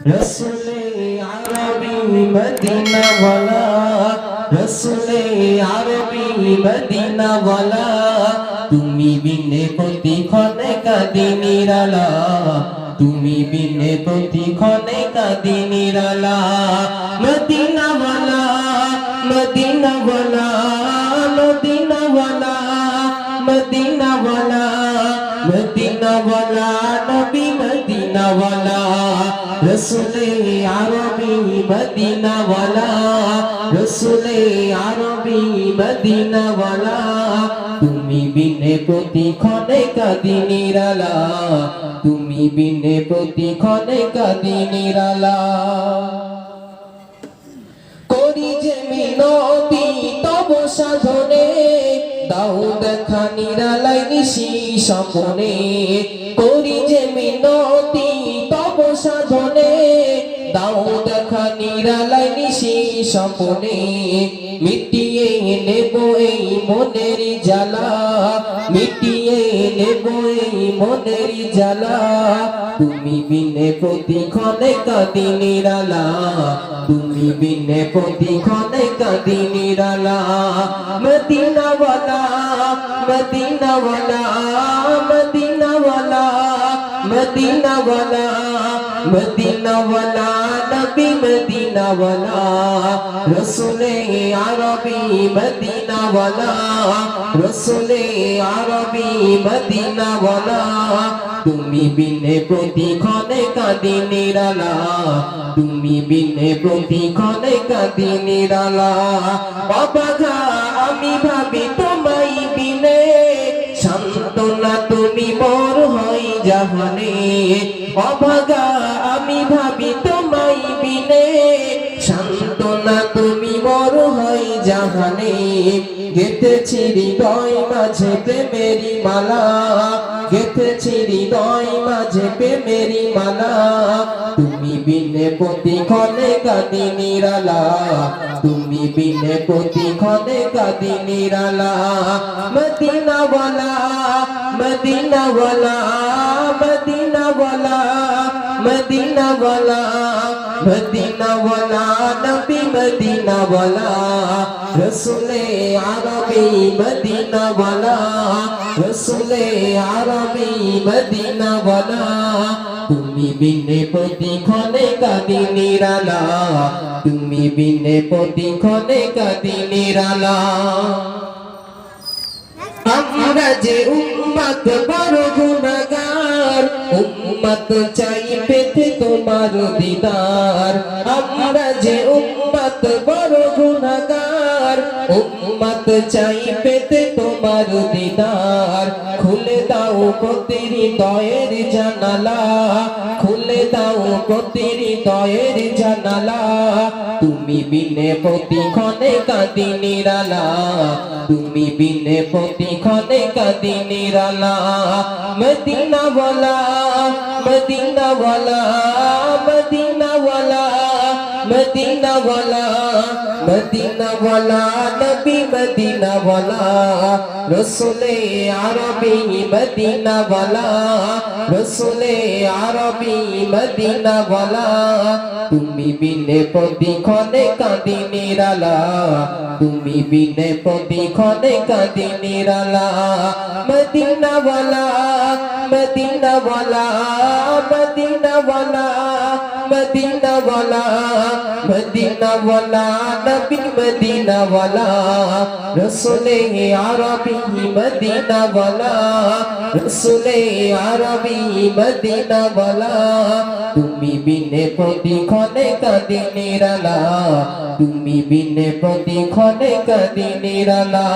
রসুলে আরবি মদিনা ওয়ালা, রসুলে আরবি মদিনা ওয়ালা, তুমি বিনে প্রতিক্ষণে কাঁদি নিরালা, তুমি বিনে প্রতিক্ষণে কাঁদি নিরালা। মদিনা ওয়ালা, মদিনা ওয়ালা, মদিনা ওয়ালা, মদিনা ওয়ালা, মদিনা ওয়ালা, নবী মদিনা ওয়ালা, রসুলে আরবি মদিনা ওয়ালা, রসুলে আরবি মদিনা ওয়ালা, তুমি বিনে প্রতিক্ষণে কাঁদি নিরালা, তুমি বিনে প্রতিক্ষণে কাঁদি নিরালা। করি যে মিনতি তব সাধনে, দাও দেখা নিরালাই নিশি স্বপনে, করি যে মিনতি তব সাধনে, দাও দেখা নিরালাই নিশি স্বপনে, মিটিয়ে নেব এই মনের জ্বালা, মিটিয়ে নেব এই মনের জ্বালা, তুমি বিনে প্রতিক্ষণে কাঁদি নিরালা, তুমি বিনে প্রতিক্ষণে কাঁদি নিরালা। মদিনা ওয়ালা, মদিনা ওয়ালা, মদিনা ওয়ালা, মদিনা ওয়ালা, মদিনা ওয়ালা, নবী মদিনা ওয়ালা, রসুলে আরবি মদিনা ওয়ালা, রসুলে আরবি মদিনা ওয়ালা, তুমি বিনে প্রতিক্ষণে কাঁদি নিরালা, তুমি বিনে প্রতিক্ষণে কাঁদি নিরালা। অবাঘা আমি ভাবি তোমায় বিনে, সান্ত্বনা তুমি মোর হই জাহানে, অবাঘা আমি ভাবি তোমায় বিনে, সান্ত্বনা তুমি মোর হই জাহানে, গেঁথেছি হৃদয় মাঝে প্রেমেরি মালা, গেঁথেছি হৃদয় মাঝে প্রেমেরি মালা, তুমি বিনে প্রতিক্ষণে কাঁদি নিরালা, তুমি বিনে প্রতিক্ষণে কাঁদি নিরালা। মদিনা ওয়ালা, মদিনা ওয়ালা, মদিনা ওয়ালা, মদিনা ওয়ালা, মদিনা ওয়ালা, নবী মদিনা ওয়ালা, রসুলে আরবি মদিনা ওয়ালা, রসুলে আরবি মদিনা ওয়ালা, তুমি বিনে প্রতিক্ষণে কাঁদি নিরালা, তুমি বিনে প্রতিক্ষণে কাঁদি নিরালা। আমরা যে উম্মত বড় গুনাহগার, উম্মত চাই পেতে তোমার দিদার, আমরা যে উম্মত বড় গুনাহগার, উম্মত চাই পেতে তোমার দিদার, খুলে দাও প্রতিরি দয়ের জানালা, খুলে দাও প্রতিরি দয়ের জানালা, তুমি বিনে প্রতিক্ষণে কাঁদি নিরালা, তুমি বিনে প্রতিক্ষণে কাঁদি নিরালা। মদিনা ওয়ালা, মদিনা ওয়ালা, মদিনা ওয়ালা, মদিনা ওয়ালা, মদিনা ওয়ালা, নবী মদিনা ওয়ালা, রসুলে আরবি মদিনা ওয়ালা, রসুলে আরবি মদিনা ওয়ালা, তুমি বিনে প্রতিক্ষণে কাঁদি নিরালা, তুমি বিনে প্রতিক্ষণে কাঁদি নিরালা। মদিনা ওয়ালা, মদিনা ওয়ালা, মদিনা ওয়ালা, মদিনা ওয়ালা, মদিনা ওয়ালা, নবী মদিনা ওয়ালা, রসুলে আরবি মদিনা ওয়ালা, রসুলে আরবি মদিনা ওয়ালা, তুমি বিনে প্রতিক্ষণে কাঁদি নিরালা, তুমি বিনে প্রতিক্ষণে কাঁদি নিরালা।